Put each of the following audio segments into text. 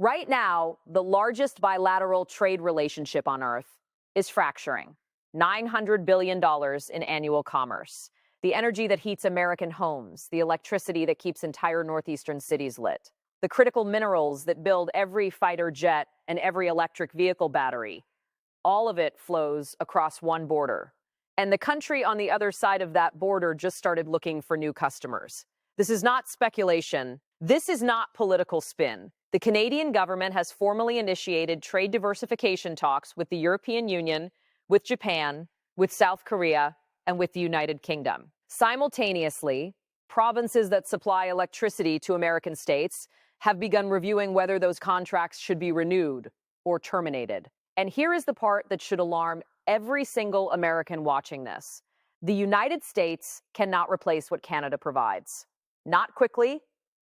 Right now, the largest bilateral trade relationship on Earth is fracturing. $900 billion in annual commerce. The energy that heats American homes, the electricity that keeps entire northeastern cities lit, the critical minerals that build every fighter jet and every electric vehicle battery. All of it flows across one border. And the country on the other side of that border just started looking for new customers. This is not speculation. This is not political spin. The Canadian government has formally initiated trade diversification talks with the European Union, with Japan, with South Korea, and with the United Kingdom. Simultaneously, provinces that supply electricity to American states have begun reviewing whether those contracts should be renewed or terminated. And here is the part that should alarm every single American watching this. The United States cannot replace what Canada provides. Not quickly,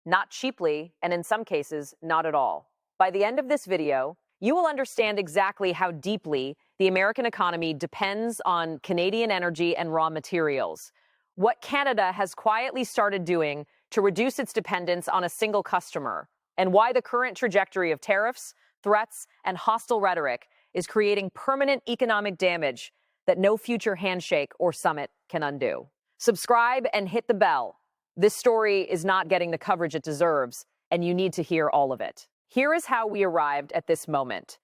not cheaply, and in some cases, not at all. By the end of this video, you will understand exactly how deeply the American economy depends on Canadian energy and raw materials, what Canada has quietly started doing to reduce its dependence on a single customer, and why the current trajectory of tariffs, threats, and hostile rhetoric is creating permanent economic damage that no future handshake or summit can undo. Subscribe and hit the bell. This story is not getting the coverage it deserves, and you need to hear all of it. Here is how we arrived at this moment.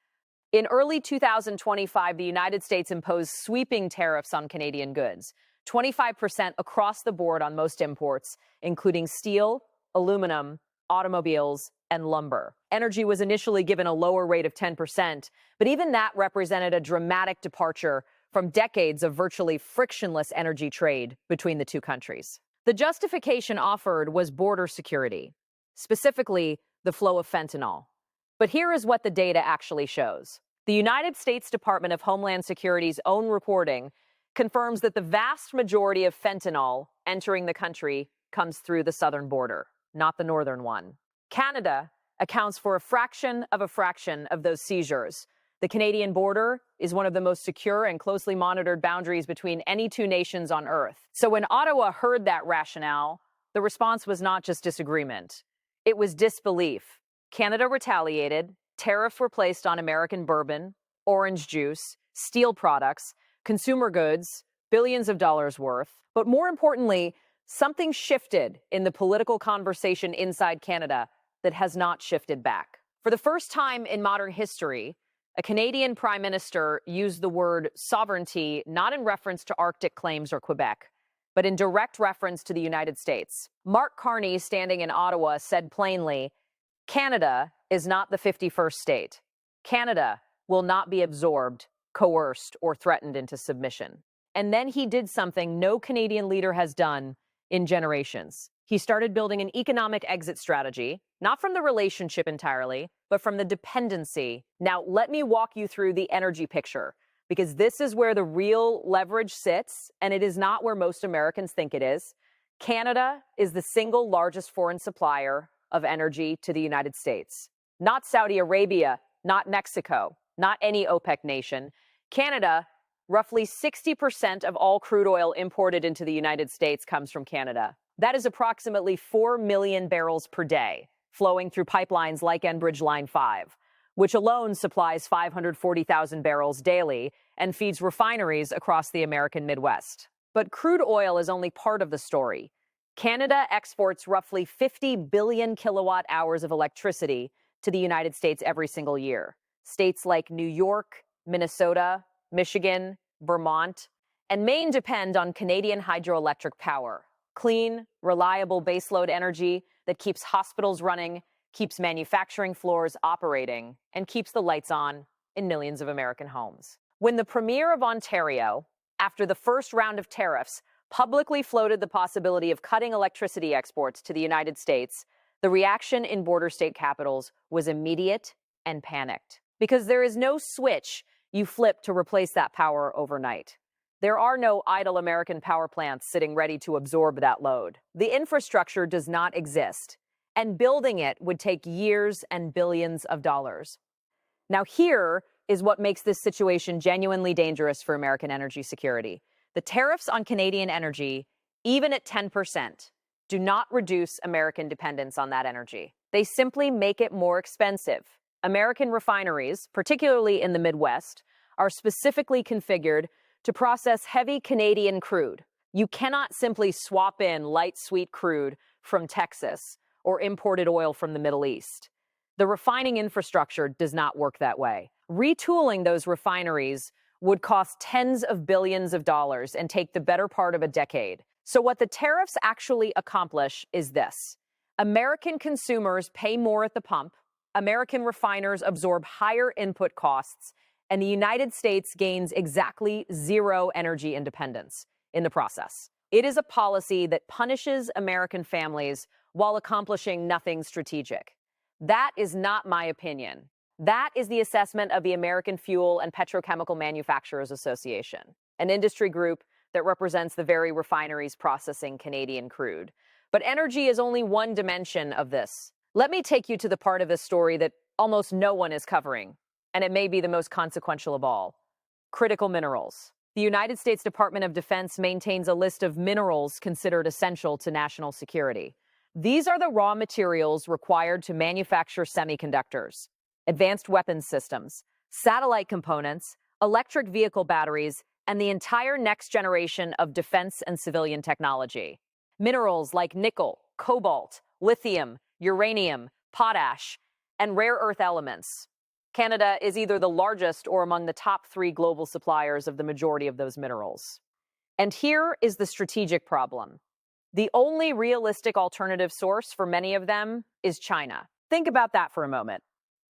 In early 2025, the United States imposed sweeping tariffs on Canadian goods, 25% across the board on most imports, including steel, aluminum, automobiles, and lumber. Energy was initially given a lower rate of 10%, but even that represented a dramatic departure from decades of virtually frictionless energy trade between the two countries. The justification offered was border security, specifically the flow of fentanyl. But here is what the data actually shows. The United States Department of Homeland Security's own reporting confirms that the vast majority of fentanyl entering the country comes through the southern border, not the northern one. Canada accounts for a fraction of those seizures. The Canadian border is one of the most secure and closely monitored boundaries between any two nations on Earth. So when Ottawa heard that rationale, the response was not just disagreement. It was disbelief. Canada retaliated, tariffs were placed on American bourbon, orange juice, steel products, consumer goods, billions of dollars worth. But more importantly, something shifted in the political conversation inside Canada that has not shifted back. For the first time in modern history, a Canadian Prime Minister used the word sovereignty not in reference to Arctic claims or Quebec, but in direct reference to the United States. Mark Carney, standing in Ottawa, said plainly, "Canada is not the 51st state. Canada will not be absorbed, coerced, or threatened into submission." And then he did something no Canadian leader has done in generations. He started building an economic exit strategy, not from the relationship entirely, but from the dependency. Now, let me walk you through the energy picture, because this is where the real leverage sits, and it is not where most Americans think it is. Canada is the single largest foreign supplier of energy to the United States. Not Saudi Arabia, not Mexico, not any OPEC nation. Canada, roughly 60% of all crude oil imported into the United States comes from Canada. That is approximately 4 million barrels per day, flowing through pipelines like Enbridge Line 5, which alone supplies 540,000 barrels daily and feeds refineries across the American Midwest. But crude oil is only part of the story. Canada exports roughly 50 billion kilowatt hours of electricity to the United States every single year. States like New York, Minnesota, Michigan, Vermont, and Maine depend on Canadian hydroelectric power. Clean, reliable baseload energy that keeps hospitals running, keeps manufacturing floors operating, and keeps the lights on in millions of American homes. When the Premier of Ontario, after the first round of tariffs, publicly floated the possibility of cutting electricity exports to the United States, the reaction in border state capitals was immediate and panicked. Because there is no switch you flip to replace that power overnight. There are no idle American power plants sitting ready to absorb that load. The infrastructure does not exist, and building it would take years and billions of dollars. Now here is what makes this situation genuinely dangerous for American energy security. The tariffs on Canadian energy, even at 10%, do not reduce American dependence on that energy. They simply make it more expensive. American refineries, particularly in the Midwest, are specifically configured to process heavy Canadian crude. You cannot simply swap in light sweet crude from Texas or imported oil from the Middle East. The refining infrastructure does not work that way. Retooling those refineries would cost tens of billions of dollars and take the better part of a decade. So what the tariffs actually accomplish is this. American consumers pay more at the pump, American refiners absorb higher input costs, and the United States gains exactly zero energy independence in the process. It is a policy that punishes American families while accomplishing nothing strategic. That is not my opinion. That is the assessment of the American Fuel and Petrochemical Manufacturers Association, an industry group that represents the very refineries processing Canadian crude. But energy is only one dimension of this. Let me take you to the part of this story that almost no one is covering, and it may be the most consequential of all. Critical minerals. The United States Department of Defense maintains a list of minerals considered essential to national security. These are the raw materials required to manufacture semiconductors, advanced weapons systems, satellite components, electric vehicle batteries, and the entire next generation of defense and civilian technology. Minerals like nickel, cobalt, lithium, uranium, potash, and rare earth elements. Canada is either the largest or among the top 3 global suppliers of the majority of those minerals. And here is the strategic problem. The only realistic alternative source for many of them is China. Think about that for a moment.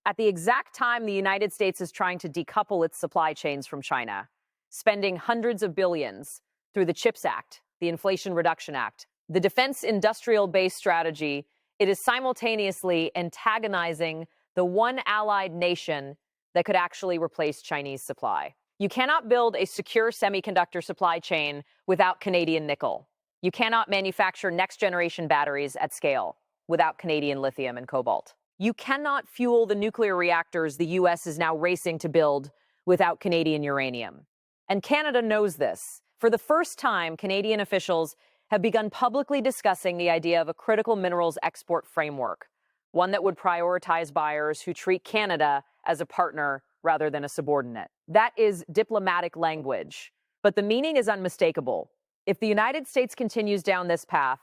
At the exact time the United States is trying to decouple its supply chains from China, spending hundreds of billions through the CHIPS Act, the Inflation Reduction Act, the defense industrial base strategy, it is simultaneously antagonizing the one allied nation that could actually replace Chinese supply. You cannot build a secure semiconductor supply chain without Canadian nickel. You cannot manufacture next-generation batteries at scale without Canadian lithium and cobalt. You cannot fuel the nuclear reactors the U.S. is now racing to build without Canadian uranium. And Canada knows this. For the first time, Canadian officials have begun publicly discussing the idea of a critical minerals export framework, one that would prioritize buyers who treat Canada as a partner rather than a subordinate. That is diplomatic language, but the meaning is unmistakable. If the United States continues down this path,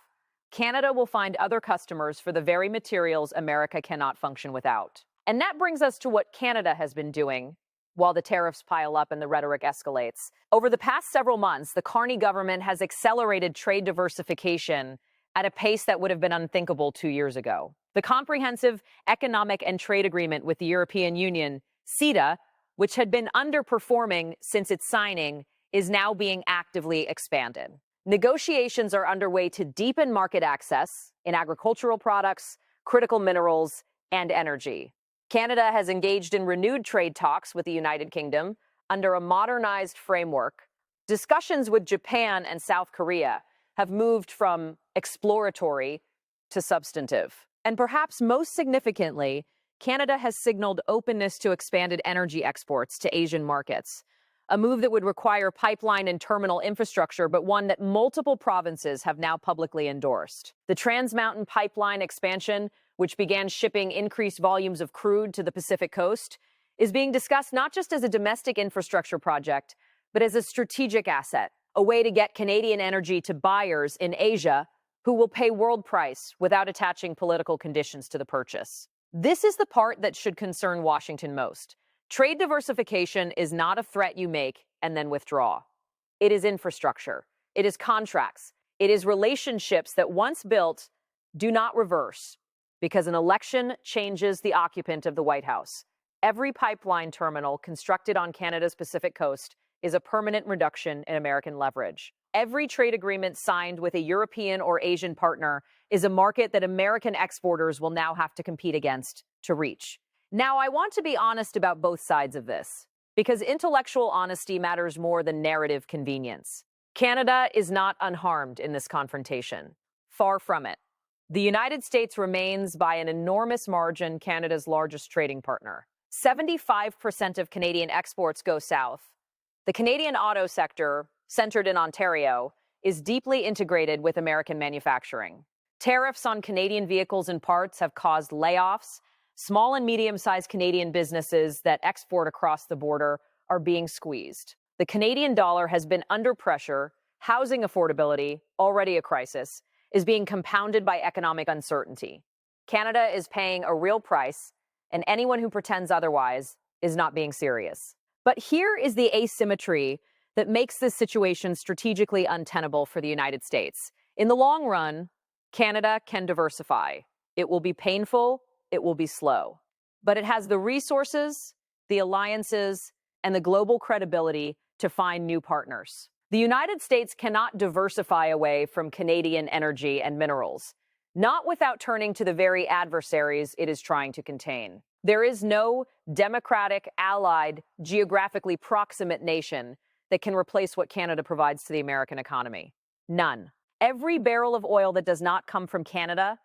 Canada will find other customers for the very materials America cannot function without. And that brings us to what Canada has been doing while the tariffs pile up and the rhetoric escalates. Over the past several months, the Carney government has accelerated trade diversification at a pace that would have been unthinkable 2 years ago. The Comprehensive Economic and Trade Agreement with the European Union, CETA, which had been underperforming since its signing, is now being actively expanded. Negotiations are underway to deepen market access in agricultural products, critical minerals, and energy. Canada has engaged in renewed trade talks with the United Kingdom under a modernized framework. Discussions with Japan and South Korea have moved from exploratory to substantive. And perhaps most significantly, Canada has signaled openness to expanded energy exports to Asian markets, a move that would require pipeline and terminal infrastructure, but one that multiple provinces have now publicly endorsed. The Trans Mountain Pipeline expansion, which began shipping increased volumes of crude to the Pacific Coast, is being discussed not just as a domestic infrastructure project, but as a strategic asset, a way to get Canadian energy to buyers in Asia who will pay world price without attaching political conditions to the purchase. This is the part that should concern Washington most. Trade diversification is not a threat you make and then withdraw. It is infrastructure. It is contracts. It is relationships that once built do not reverse because an election changes the occupant of the White House. Every pipeline terminal constructed on Canada's Pacific Coast is a permanent reduction in American leverage. Every trade agreement signed with a European or Asian partner is a market that American exporters will now have to compete against to reach. Now, I want to be honest about both sides of this, because intellectual honesty matters more than narrative convenience. Canada is not unharmed in this confrontation. Far from it. The United States remains by an enormous margin Canada's largest trading partner. 75% of Canadian exports go south. The Canadian auto sector, centered in Ontario, is deeply integrated with American manufacturing. Tariffs on Canadian vehicles and parts have caused layoffs, Small and medium-sized Canadian businesses that export across the border are being squeezed. The Canadian dollar has been under pressure, housing affordability, already a crisis, is being compounded by economic uncertainty. Canada is paying a real price, and anyone who pretends otherwise is not being serious. But here is the asymmetry that makes this situation strategically untenable for the United States. In the long run, Canada can diversify. It will be painful, it will be slow. But it has the resources, the alliances, and the global credibility to find new partners. The United States cannot diversify away from Canadian energy and minerals, not without turning to the very adversaries it is trying to contain. There is no democratic, allied, geographically proximate nation that can replace what Canada provides to the American economy. None. Every barrel of oil that does not come from Canada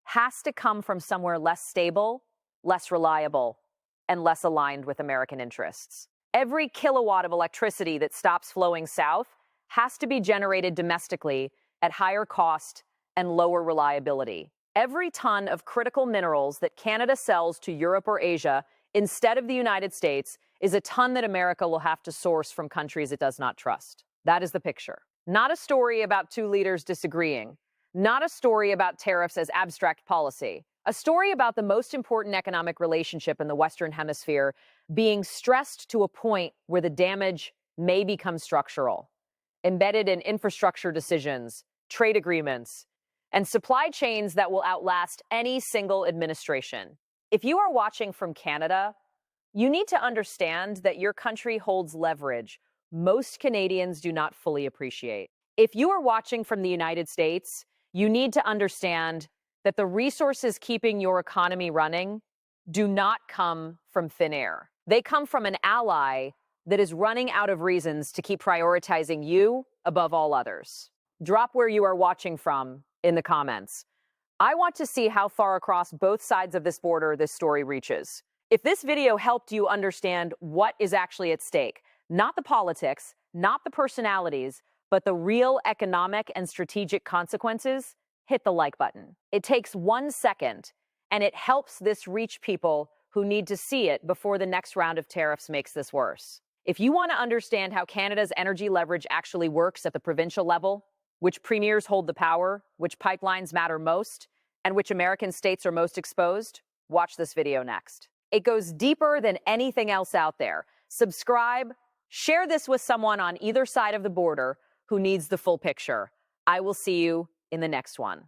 has to come from somewhere less stable, less reliable, and less aligned with American interests. Every kilowatt of electricity that stops flowing south has to be generated domestically at higher cost and lower reliability. Every ton of critical minerals that Canada sells to Europe or Asia instead of the United States is a ton that America will have to source from countries it does not trust. That is the picture. Not a story about two leaders disagreeing. Not a story about tariffs as abstract policy. A story about the most important economic relationship in the Western Hemisphere being stressed to a point where the damage may become structural, embedded in infrastructure decisions, trade agreements, and supply chains that will outlast any single administration. If you are watching from Canada, you need to understand that your country holds leverage most Canadians do not fully appreciate. If you are watching from the United States, you need to understand that the resources keeping your economy running do not come from thin air. They come from an ally that is running out of reasons to keep prioritizing you above all others. Drop where you are watching from in the comments. I want to see how far across both sides of this border this story reaches. If this video helped you understand what is actually at stake, not the politics, not the personalities, but the real economic and strategic consequences, hit the like button. It takes 1 second, and it helps this reach people who need to see it before the next round of tariffs makes this worse. If you want to understand how Canada's energy leverage actually works at the provincial level, which premiers hold the power, which pipelines matter most, and which American states are most exposed, watch this video next. It goes deeper than anything else out there. Subscribe, share this with someone on either side of the border who needs the full picture. I will see you in the next one.